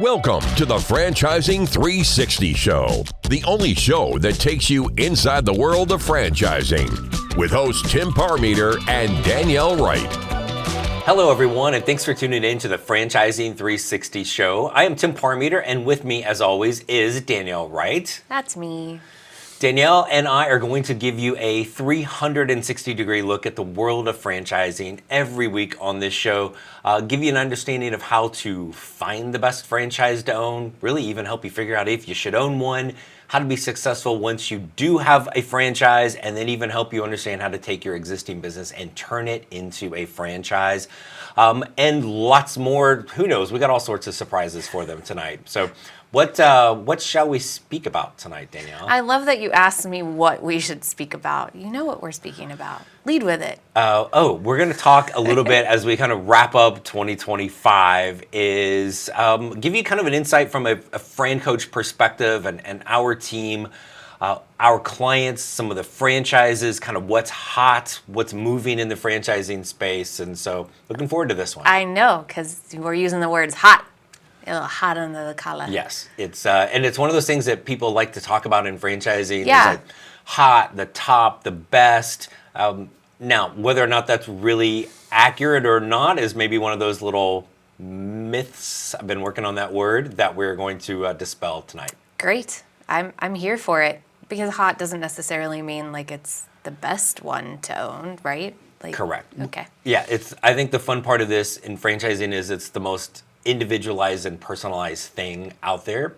Welcome to the Franchising 360 Show, the only show that takes you inside the world of franchising, with hosts Tim Parmeter and Danielle Wright. Hello, everyone, and thanks for tuning in to the Franchising 360 Show. I am Tim Parmeter, and with me, as always, is Danielle Wright. That's me. Danielle and I are going to give you a 360-degree look at the world of franchising every week on this show, give you an understanding of how to find the best franchise to own, really even help you figure out if you should own one, how to be successful once you do have a franchise, and then even help you understand how to take your existing business and turn it into a franchise. And lots more. Who knows? We got all sorts of surprises for them tonight. So what shall we speak about tonight, Danielle? I love that you asked me what we should speak about. You know what we're speaking about. Lead with it. We're going to talk a little bit as we kind of wrap up 2025 is give you kind of an insight from a FranCoach perspective and our team, our clients, some of the franchises, kind of what's hot, what's moving in the franchising space. And so looking forward to this one. I know, because we're using the words hot. A little hot under the collar. Yes, it's and it's one of those things that people like to talk about in franchising. Yeah. It's like hot, the top, the best. Now, whether or not that's really accurate or not is maybe one of those little myths. I've been working on that word that we're going to dispel tonight. Great. I'm here for it, because hot doesn't necessarily mean like it's the best one to own, right? Like, correct. Okay. Yeah, I think the fun part of this in franchising is it's the most individualized and personalized thing out there,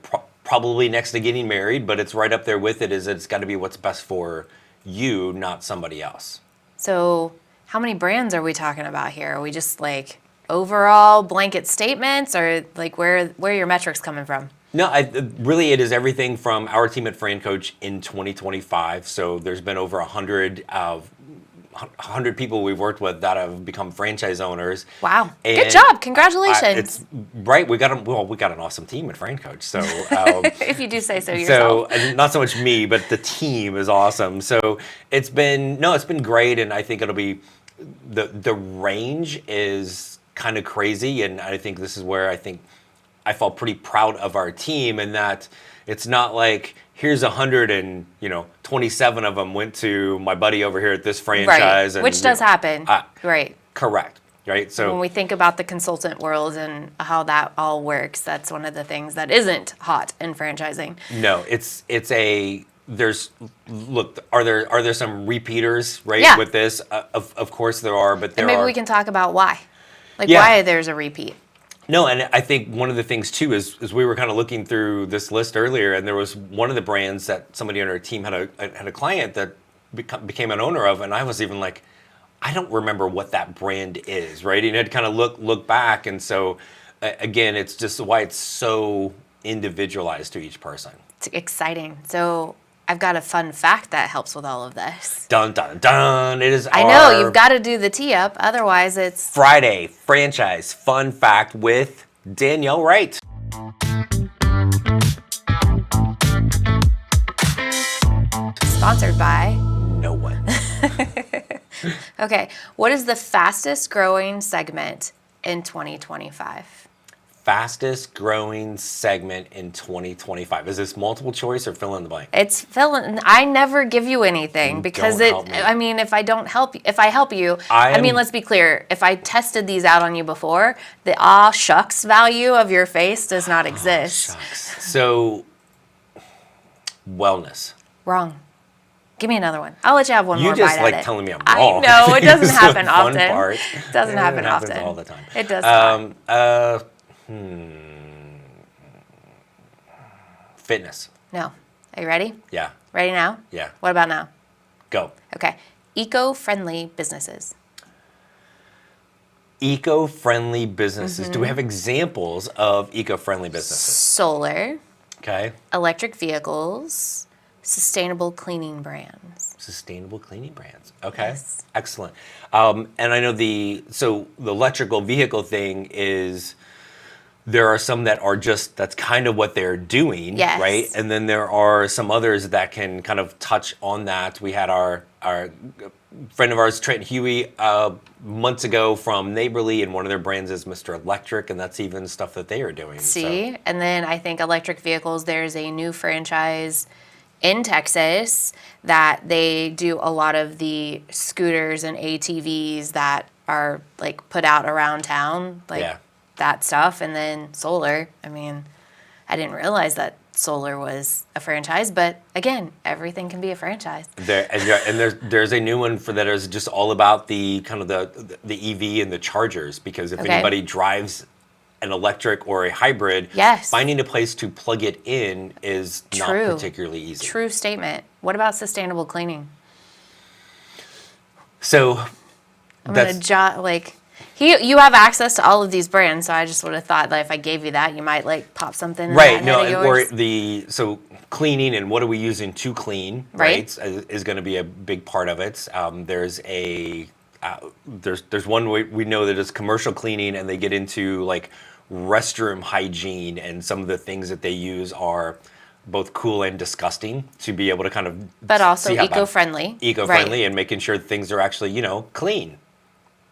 probably next to getting married, but it's right up there with it. Is it's got to be what's best for you, not somebody else. So how many brands are we talking about here? Are we just like overall blanket statements, or like where are your metrics coming from? No, really it is everything from our team at FranCoach in 2025. So there's been over 100 people we've worked with that have become franchise owners. Wow. And good job. Congratulations. It's right. We got an awesome team at FranCoach. So if you do say so yourself. So not so much me, but the team is awesome. So it's been great, and I think it'll be the range is kind of crazy, and I think this is where I feel pretty proud of our team, and that it's not like here's 127 of them went to my buddy over here at this franchise. Right, which does happen. Right. Correct. Right. So when we think about the consultant world and how that all works, that's one of the things that isn't hot in franchising. No, are there some repeaters, right? Yeah. With this? Of course there are, but maybe we can talk about why. Yeah. Why there's a repeat. No, and I think one of the things too is we were kind of looking through this list earlier, and there was one of the brands that somebody on our team had a client that became an owner of, and I was even like, I don't remember what that brand is, right? And I'd kind of look back, and so again, it's just why it's so individualized to each person. It's exciting. So I've got a fun fact that helps with all of this. Dun, dun, dun. It is I know, you've got to do the tee up, otherwise it's Friday Franchise Fun Fact with Danielle Wright. Sponsored by no one. Okay, what is the fastest growing segment in 2025? Fastest growing segment in 2025. Is this multiple choice or fill in the blank? It's fill in. I never give you anything because Don't help me. I mean, if I help you, let's be clear. If I tested these out on you before, the aw shucks value of your face does not exist. Shucks. So, wellness. Wrong. Give me another one. I'll let you have one more You just bite like at it. telling me I'm I wrong. know, it doesn't It's happen the fun often. part. It doesn't happen happens often. all the time. It does not. Fitness. No. Are you ready? Yeah. Ready now? Yeah. What about now? Go. Okay. Eco-friendly businesses. Eco-friendly businesses. Do we have examples of eco-friendly businesses? Solar, Okay. electric vehicles, sustainable cleaning brands. Sustainable cleaning brands. Okay. Yes. Excellent. And I know the electrical vehicle thing is, there are some that are just, that's kind of what they're doing, Yes. right? And then there are some others that can kind of touch on that. We had our friend of ours, Trent Huey, months ago from Neighborly, and one of their brands is Mr. Electric, and that's even stuff that they are doing. See, and then I think electric vehicles, there's a new franchise in Texas that they do a lot of the scooters and ATVs that are like put out around town, like that stuff. And then solar, I mean, I didn't realize that solar was a franchise, but again, everything can be a franchise. There's a new one for that is just all about the kind of the EV and the chargers, because if anybody drives an electric or a hybrid, finding a place to plug it in is not particularly easy. True statement. What about sustainable cleaning? So you have access to all of these brands, so I just would have thought that if I gave you that, you might like pop something in that head of yours. So cleaning and what are we using to clean, right, is going to be a big part of it. There's one way we know that it's commercial cleaning, and they get into like restroom hygiene, and some of the things that they use are both cool and disgusting to be able to kind of but also eco-friendly and making sure things are actually clean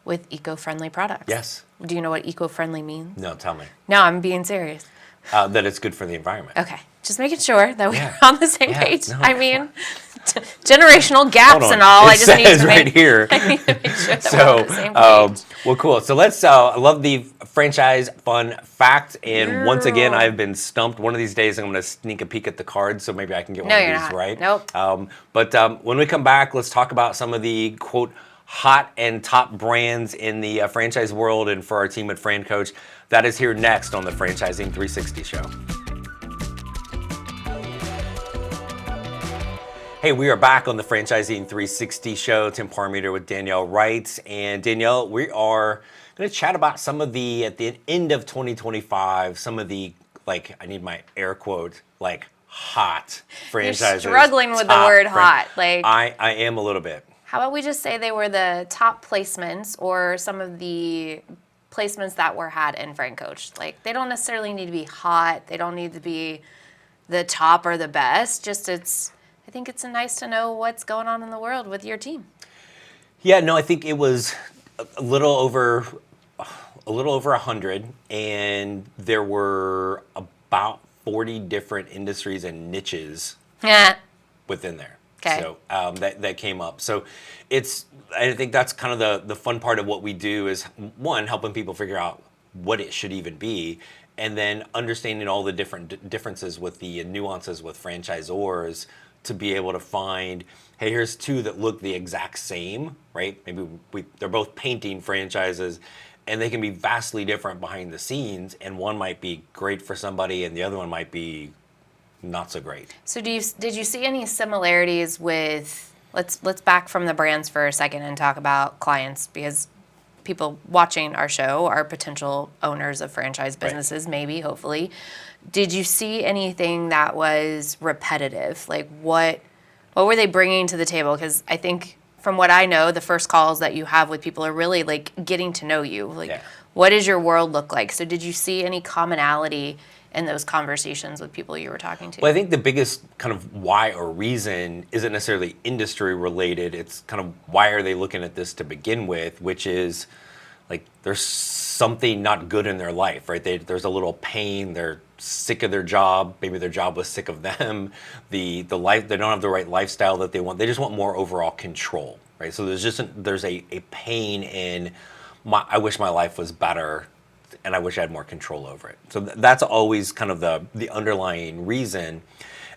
with eco-friendly products. Yes. Do you know what eco-friendly means? No, tell me. No, I'm being serious. That it's good for the environment. Okay, just making sure that we're on the same page. No, I mean, generational gaps and all. I just need to right here. I need to make sure that we're on the same page. Well, cool. So let's. I love the franchise fun fact, and once again, I've been stumped. One of these days, I'm going to sneak a peek at the cards, so maybe I can get one of these right. Nope. But when we come back, let's talk about some of the quote hot and top brands in the franchise world, and for our team at FranCoach. That is here next on the Franchising 360 show. Hey, we are back on the Franchising 360 show. Tim Parmeter with Danielle Wright. And Danielle, we are going to chat about some of the, at the end of 2025, some of the, like, I need my air quote, like, hot franchises. You're struggling with the word hot. Like, I am a little bit. How about we just say they were the top placements, or some of the placements that were had in FranCoach. Like, they don't necessarily need to be hot. They don't need to be the top or the best. Just I think it's nice to know what's going on in the world with your team. Yeah, no, I think it was a little over 100, and there were about 40 different industries and niches within there. Okay. So that came up. So I think that's kind of the fun part of what we do is, one, helping people figure out what it should even be, and then understanding all the differences with the nuances with franchisors to be able to find, hey, here's two that look the exact same, right? Maybe they're both painting franchises, and they can be vastly different behind the scenes, and one might be great for somebody and the other one might be not so great. So did you see any similarities with, let's back from the brands for a second and talk about clients, because people watching our show are potential owners of franchise businesses, maybe, hopefully. Did you see anything that was repetitive? Like, what were they bringing to the table? Because I think from what I know, the first calls that you have with people are really like getting to know you. Like, what does your world look like? So did you see any commonality in those conversations with people you were talking to? Well, I think the biggest kind of why or reason isn't necessarily industry related. It's kind of why are they looking at this to begin with, which is like there's something not good in their life, right? There's a little pain. They're sick of their job. Maybe their job was sick of them. The life, they don't have the right lifestyle that they want. They just want more overall control, right? So there's a pain in I wish my life was better, and I wish I had more control over it. So that's always kind of the underlying reason.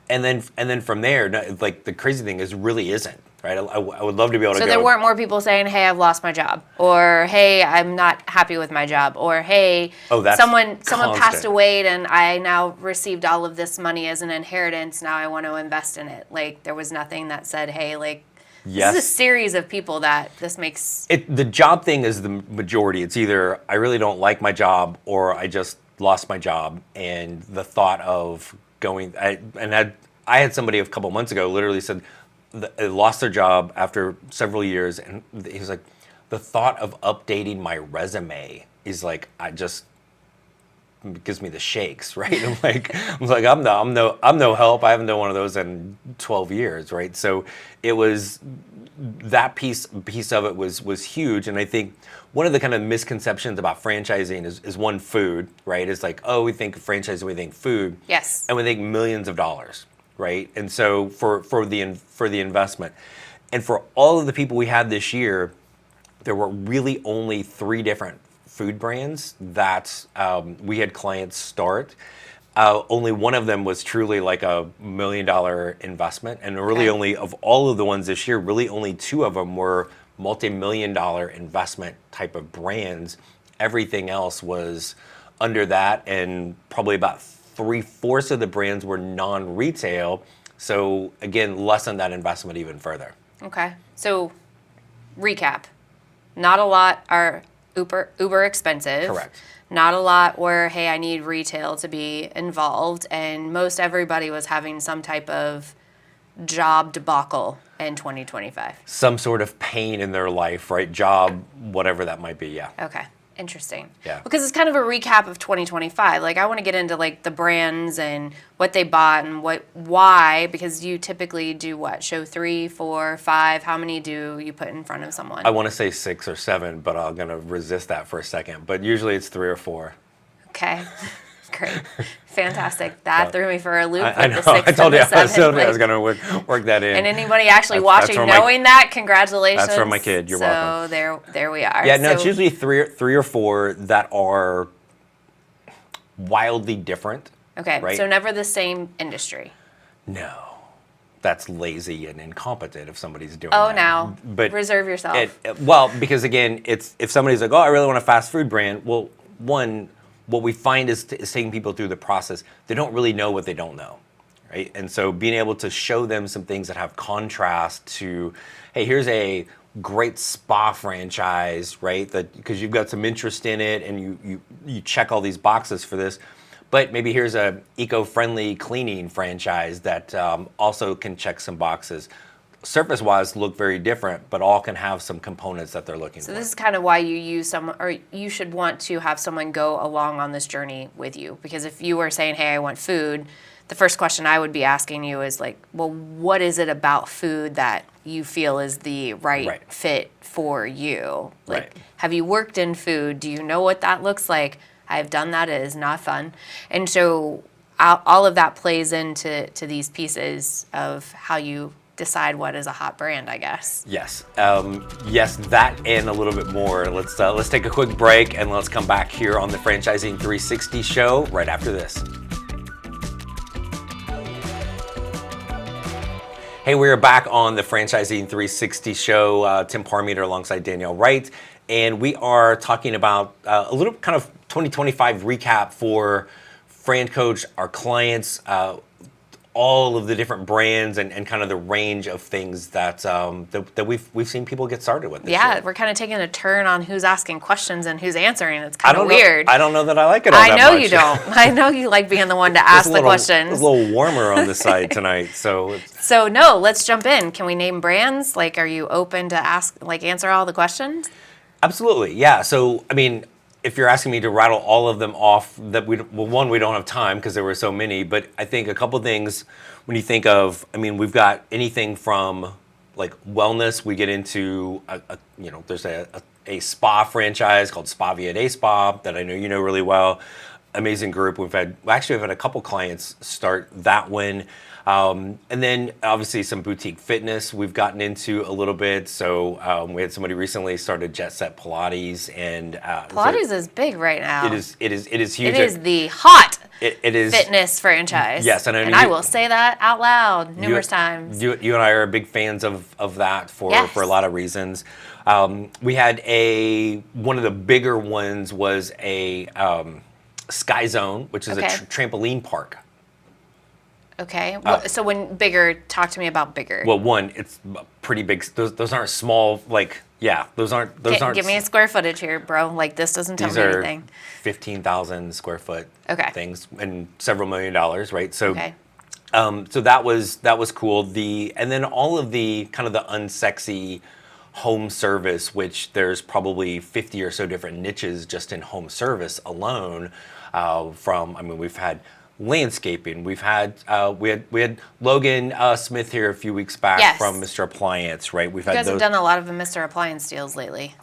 And then from there, like the crazy thing is really isn't, right? I would love to be able to go. So there weren't more people saying, hey, I've lost my job, or hey, I'm not happy with my job, or hey, someone passed away and I now received all of this money as an inheritance, now I want to invest in it. Like, there was nothing that said, hey, like, this is a series of people that this makes... The job thing is the majority. It's either I really don't like my job or I just lost my job. And the thought of going... I had somebody a couple months ago literally said they lost their job after several years. And he was like, the thought of updating my resume is like, gives me the shakes, right? I'm no help. I haven't done one of those in 12 years, right? So it was that piece of it was huge. And I think one of the kind of misconceptions about franchising is one, food, right? It's like, oh, we think franchising, we think food. Yes. And we think millions of dollars, right? And so for the investment, and for all of the people we had this year, there were really only 3 different food brands that we had clients start. Only one of them was truly like a $1 million investment, and really only of all of the ones this year, really only 2 of them were multi-million-dollar investment type of brands. Everything else was under that, and probably about 3/4 of the brands were non-retail. So again, lessen that investment even further. Okay. So recap. Not a lot are uber expensive. Correct. Not a lot where, hey, I need retail to be involved. And most everybody was having some type of job debacle in 2025. Some sort of pain in their life, right? Job, whatever that might be, yeah. Okay. Interesting. Yeah. Because it's kind of a recap of 2025. Like, I want to get into like the brands and what they bought and why, because you typically do what? Show 3, 4, 5. How many do you put in front of someone? I want to say 6 or 7, but I'm going to resist that for a second. But usually it's 3 or 4. Okay. Great. Fantastic. That threw me for a loop. I know. The 6 I told you and the I was 7. going to work that in. And anybody actually That's watching, from my- knowing that, congratulations. That's from my kid. You're welcome. So there we are. Yeah, no, So- it's usually three or 4 that are wildly different. Okay, right? so never the same industry. No. That's lazy and incompetent if somebody's doing Oh, that. now, But reserve yourself. well, because again, it's if somebody's like, oh, I really want a fast food brand. Well, one, what we find is taking people through the process. They don't really know what they don't know, right? And so being able to show them some things that have contrast to, hey, here's a great spa franchise, right? That because you've got some interest in it and you check all these boxes for this. But maybe here's a eco-friendly cleaning franchise that also can check some boxes. Surface-wise, look very different, but all can have some components that they're looking for. So this is kind of why you use someone, or you should want to have someone go along on this journey with you. Because if you were saying, hey, I want food, the first question I would be asking you is like, well, what is it about food that you feel is the right fit for you? Like, Right. have you worked in food? Do you know what that looks like? I've done that. It is not fun. And so all of that plays into these pieces of how you decide what is a hot brand, I guess. Yes, yes, that and a little bit more. Let's take a quick break and let's come back here on the Franchising 360 show right after this. Hey, we're back on the Franchising 360 show. Tim Parmeter alongside Danielle Wright, and we are talking about a little kind of 2025 recap for FranCoach, our clients, all of the different brands and kind of the range of things that that we've seen people get started with this year. We're kind of taking a turn on who's asking questions and who's answering. It's kind of weird. I don't know that I like it all that I know much. you don't. I know you like being the one to ask the questions. It's a little warmer on the side tonight, so. So no, let's jump in. Can we name brands? Like, are you open to answer all the questions? Absolutely, yeah. So, I mean, if you're asking me to rattle all of them off, we don't have time because there were so many. But I think a couple things when you think of, I mean, we've got anything from like wellness. We get into there's a spa franchise called Spa Via Day Spa that I know you know really well. Amazing group. We've had a couple clients start that one. And then obviously some boutique fitness we've gotten into a little bit. So we had somebody recently started Jet Set Pilates, and Pilates is big right now. It is huge. It is the hot it is fitness franchise. Yes, and I will say that out loud numerous times. You and I are big fans of that for a lot of reasons. We had one of the bigger ones was a Sky Zone, which is a trampoline park. Okay. So when bigger, talk to me about bigger. Well, one, it's pretty big. Those aren't small. Those aren't. Give me a square footage here, bro. Like, this doesn't tell me anything. These are 15,000 square foot things and several $1 million, right? So, so that was cool. And then all of the kind of the unsexy home service, which there's probably 50 or so different niches just in home service alone. We've had landscaping. We had Logan Smith here a few weeks back from Mr. Appliance, right? You guys have done a lot of Mr. Appliance deals lately.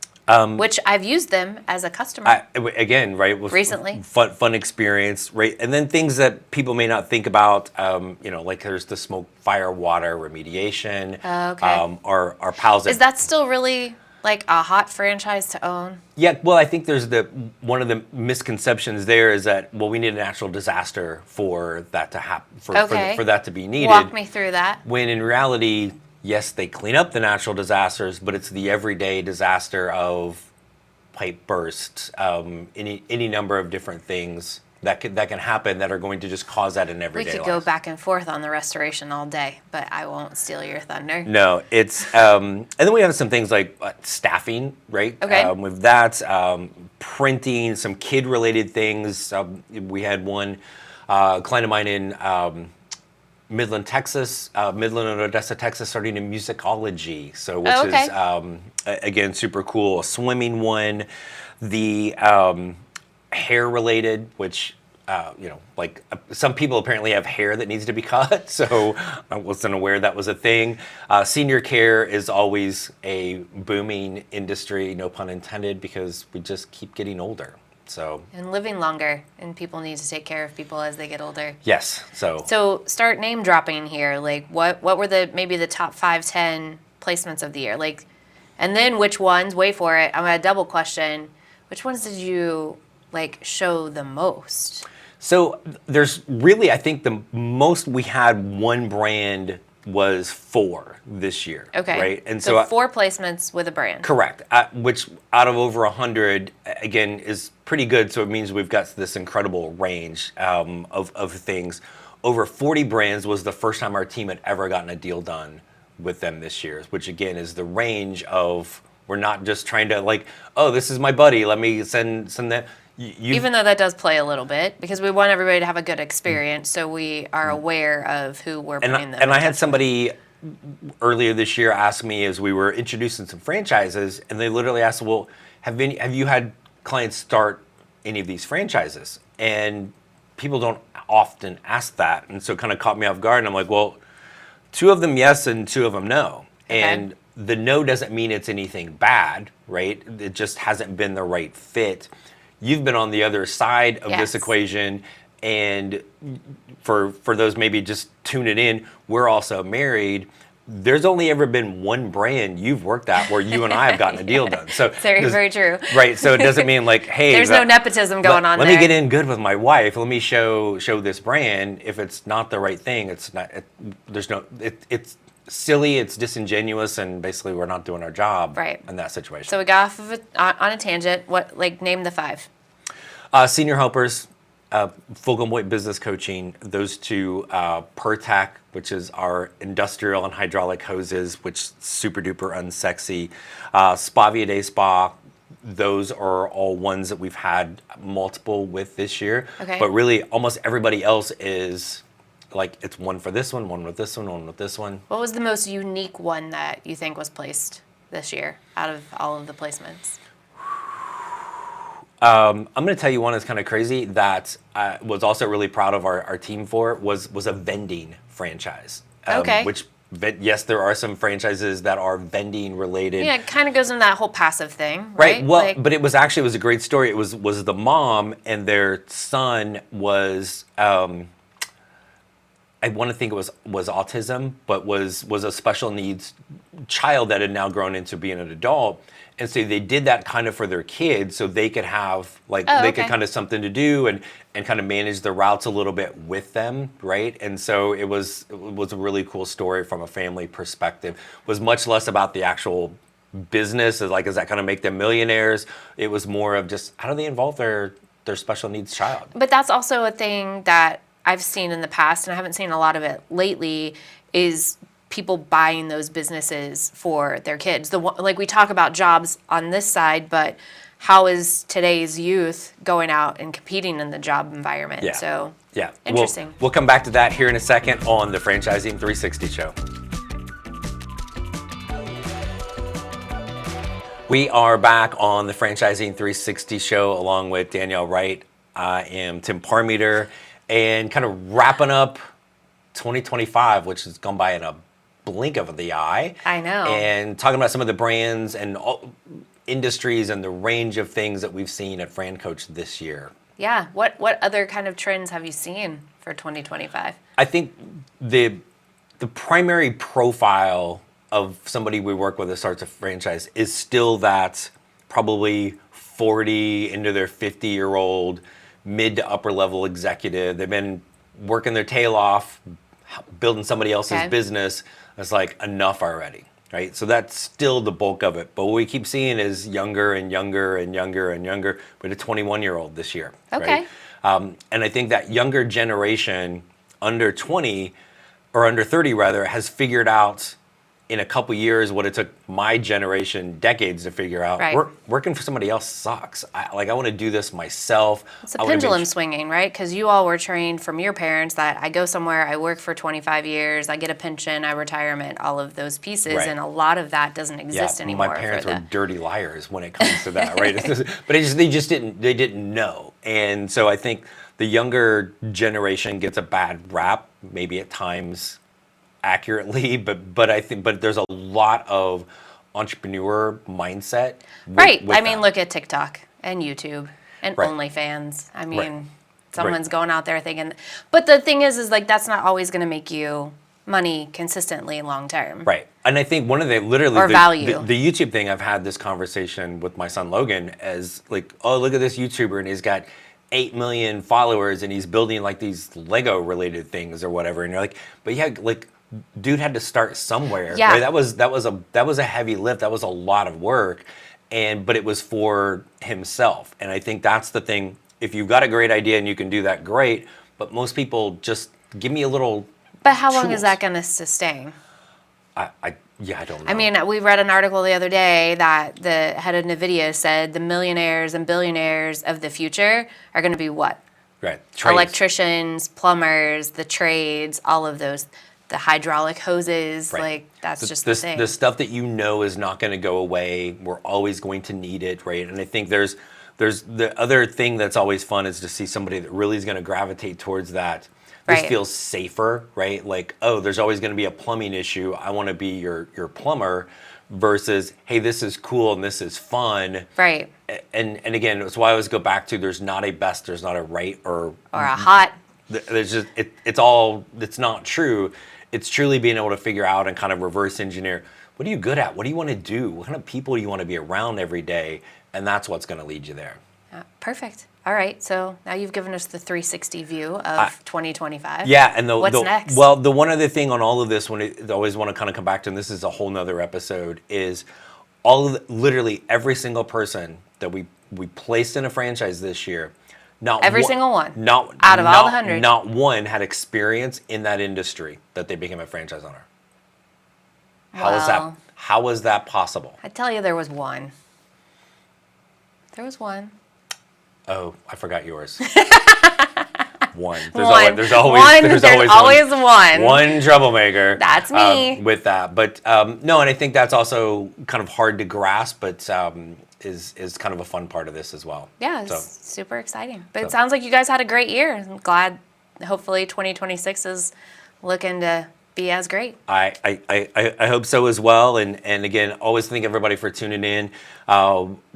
Which I've used them as a customer. Again, right? Recently. Fun experience, right? And then things that people may not think about, like there's the smoke, fire, water remediation. Okay. Our pals. Is that still really like a hot franchise to own? Yeah, well, I think there's one of the misconceptions there is that, well, we need a natural disaster for that to happen, for that to be needed. Walk me through that. When in reality, yes, they clean up the natural disasters, but it's the everyday disaster of pipe bursts, any number of different things that can happen that are going to just cause that in everyday life. We could go back and forth on the restoration all day, but I won't steal your thunder. No, it's and then we have some things like staffing, right? Okay. With that, printing, some kid-related things. We had one client of mine in Midland, Texas, Midland and Odessa, Texas, starting in musicology. So, which is again super cool. A swimming one, the hair related, which like some people apparently have hair that needs to be cut. So I wasn't aware that was a thing. Senior care is always a booming industry, no pun intended, because we just keep getting older. So and living longer, and people need to take care of people as they get older. Yes. So start name dropping here. Like what were maybe the top 5, 10 placements of the year? Like, and then which ones? Wait for it. I'm gonna double question. Which ones did you like show the most? So there's really, I think the most we had one brand was 4 this year. Okay. Right. And so 4 placements with a brand. Correct. Which out of over 100, again, is pretty good. So it means we've got this incredible range of things. Over 40 brands was the first time our team had ever gotten a deal done with them this year, which again is the range of, we're not just trying to like, oh, this is my buddy, let me send that. Even though that does play a little bit, because we want everybody to have a good experience, so we are aware of who we're bringing them. And I had somebody earlier this year ask me as we were introducing some franchises, and they literally asked, well, have you had clients start any of these franchises? And people don't often ask that, and so it kind of caught me off guard, and I'm like, well, 2 of them yes and 2 of them no. Okay. And the no doesn't mean it's anything bad, right? It just hasn't been the right fit. You've been on the other side of this equation, and for those maybe just tuning in, we're also married. There's only ever been one brand you've worked at where you and I have gotten a deal done. So very true. Right. So it doesn't mean like, hey, there's no nepotism going on. Let me get in good with my wife. Let me show this brand. If it's not the right thing, it's not. It's silly. It's disingenuous, and basically we're not doing our job in that situation. So we got off of on a tangent. What, like, name the 5? Senior helpers, Fulgham White business coaching. Those 2, Pertac, which is our industrial and hydraulic hoses, which super duper unsexy. Spa Via Day Spa. Those are all ones that we've had multiple with this year. Okay. But really, almost everybody else is like, it's one for this one with this one with this one. What was the most unique one that you think was placed this year out of all of the placements? I'm going to tell you one that's kind of crazy that I was also really proud of our team for was a vending franchise. Okay. Which, yes, there are some franchises that are vending related. Yeah, it kind of goes into that whole passive thing, right? Well, but it was a great story. It was the mom and their son was, I want to think it was autism, but was a special needs child that had now grown into being an adult. And so they did that kind of for their kids so they could have could kind of something to do and kind of manage the routes a little bit with them, right? And so it was a really cool story from a family perspective. It was much less about the actual business, does that kind of make them millionaires? It was more of just how do they involve their special needs child? But that's also a thing that I've seen in the past, and I haven't seen a lot of it lately, is people buying those businesses for their kids. Like we talk about jobs on this side, but how is today's youth going out and competing in the job environment? Yeah. So yeah, interesting. We'll come back to that here in a second on the Franchising 360 show. We are back on the Franchising 360 show along with Danielle Wright. I am Tim Parmeter, and kind of wrapping up 2025, which has gone by in a blink of the eye. I know. And talking about some of the brands and industries and the range of things that we've seen at FranCoach this year. Yeah. What other kind of trends have you seen for 2025? I think the primary profile of somebody we work with that starts a franchise is still that probably 40 into their 50-year-old mid to upper level executive. They've been working their tail off, building somebody else's business. It's like enough already, right? So that's still the bulk of it. But what we keep seeing is younger and younger and younger and younger. We had a 21-year-old this year. Okay. Right? And I think that younger generation, under 20 or under 30 rather, has figured out in a couple years what it took my generation decades to figure out. Right. Working for somebody else sucks. I want to do this myself. It's a pendulum swinging, right? Because you all were trained from your parents that I go somewhere, I work for 25 years, I get a pension, I retirement, all of those pieces, Right. and a lot of that doesn't exist anymore. My parents were dirty liars when it comes to that, right? But they just didn't know. And so I think the younger generation gets a bad rap, maybe at times accurately, but there's a lot of entrepreneur mindset. Right. with I mean, that. look at TikTok and YouTube and Right. OnlyFans. I mean, Right. someone's going out there thinking, but the thing is like that's not always going to make you money consistently long term. Right. And I think one of the Or value. the YouTube thing, I've had this conversation with my son Logan as like, oh, look at this YouTuber and he's got 8 million followers and he's building like these Lego related things or whatever. And you're like, but yeah, like dude had to start somewhere. Yeah. Right? That was a heavy lift. That was a lot of work. But it was for himself. And I think that's the thing. If you've got a great idea and you can do that, great. But most people just give me a little. But how long is tools. that going to sustain? I don't know. I mean, we read an article the other day that the head of NVIDIA said the millionaires and billionaires of the future are going to be what? Right. Trades. Electricians, plumbers, the trades, all of those, the hydraulic hoses, Right. like that's just the thing. The stuff that you know is not going to go away. We're always going to need it, right? And I think there's the other thing that's always fun is to see somebody that really is going to gravitate towards that. This Right. feels safer, right? Like, oh, there's always going to be a plumbing issue. I want to be your plumber versus, hey, this is cool and this is fun. Right. And again, that's why I always go back to there's not a best, there's not a right or Or a hot. there's just it's not true. It's truly being able to figure out and kind of reverse engineer. What are you good at? What do you want to do? What kind of people do you want to be around every day? And that's what's going to lead you there. Perfect. All right. So now you've given us the 360 view of 2025. Yeah, and what's next? Well, the one other thing on all of this, I always want to kind of come back to, and this is a whole nother episode, is literally every single person that we placed in a franchise this year. Every single one. Not out of all the 100. Not one had experience in that industry that they became a franchise owner. How was that possible? I tell you, there was one. There was one. Oh, I forgot yours. One. There's always one. One troublemaker. That's me. With that, but no, and I think that's also kind of hard to grasp, but is kind of a fun part of this as well. Yeah, it's super exciting. But it sounds like you guys had a great year. I'm glad. Hopefully, 2026 is looking to be as great. I hope so as well. And again, always thank everybody for tuning in.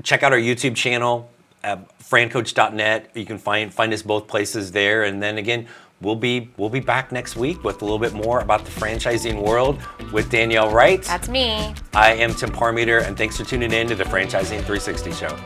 Check out our YouTube channel. FranCoach.net. You can find us both places there. And then again, we'll be back next week with a little bit more about the franchising world with Danielle Wright. That's me. I am Tim Parmeter, and thanks for tuning in to the Franchising 360 Show.